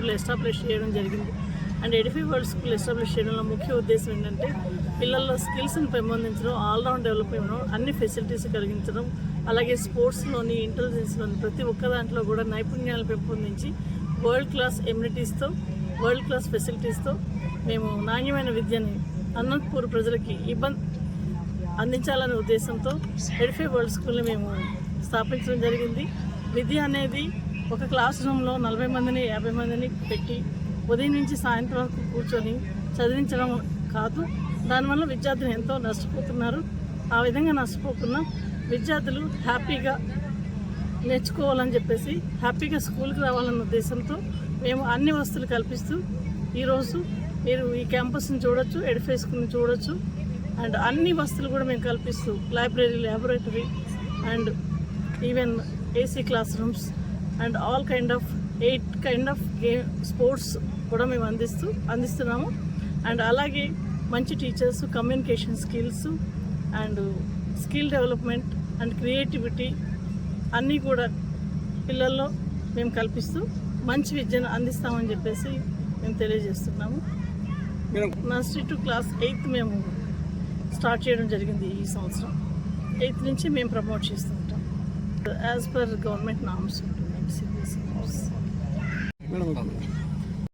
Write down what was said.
School establish చేయడం జరిగింది. And Edify world school establish చేయడంలో ముఖ్య ఉద్దేశం ఏంటంటే పిల్లల్లో స్కిల్స్ని పెంపొందించడం, ఆల్రౌండ్ డెవలప్ అవ్వడం, అన్ని ఫెసిలిటీస్ కలిగించడం, అలాగే స్పోర్ట్స్లోని, ఇంటెలిజెన్స్లోని ప్రతి ఒక్క దాంట్లో కూడా నైపుణ్యాలు పెంపొందించి వరల్డ్ క్లాస్ ఎమ్యూనిటీస్తో, వరల్డ్ క్లాస్ ఫెసిలిటీస్తో మేము నాణ్యమైన విద్యని అనంతపూర్ ప్రజలకి అందించాలనే ఉద్దేశంతో ఎడిఫై వరల్డ్ స్కూల్ని మేము స్థాపించడం జరిగింది. విద్య అనేది ఒక క్లాస్ రూమ్లో 40 మందిని 50 మందిని పెట్టి ఉదయం నుంచి సాయంత్రం వరకు కూర్చొని చదివించడం కాదు. దానివల్ల విద్యార్థులు ఎంతో నష్టపోతున్నారు. ఆ విధంగా నష్టపోకుండా విద్యార్థులు హ్యాపీగా నేర్చుకోవాలని చెప్పేసి హ్యాపీగా స్కూల్కి రావాలన్న ఉద్దేశంతో మేము అన్ని వసతులు కల్పిస్తూ ఈరోజు మీరు ఈ క్యాంపస్ని చూడొచ్చు, ఎడిఫై స్కూల్ని చూడొచ్చు. అండ్ అన్ని వసతులు కూడా మేము కల్పిస్తూ library, laboratory and even AC class rooms and all kind of 8 kind of sports కూడా మేము అందిస్తున్నాము. అండ్ అలాగే మంచి teachers, communication skills and skill development and creativity అన్నీ కూడా పిల్లల్లో మేము కల్పిస్తూ మంచి విద్యను అందిస్తామని చెప్పేసి మేము తెలియజేస్తున్నాము. నర్సరీ టు క్లాస్ 8 మేము స్టార్ట్ చేయడం జరిగింది. ఈ సంవత్సరం 8th నుంచి మేము ప్రమోట్ చేస్తుంటాం. యాజ్ పర్ గవర్నమెంట్ నామ్స్ ఉంటుంది, CBSE నామ్స్.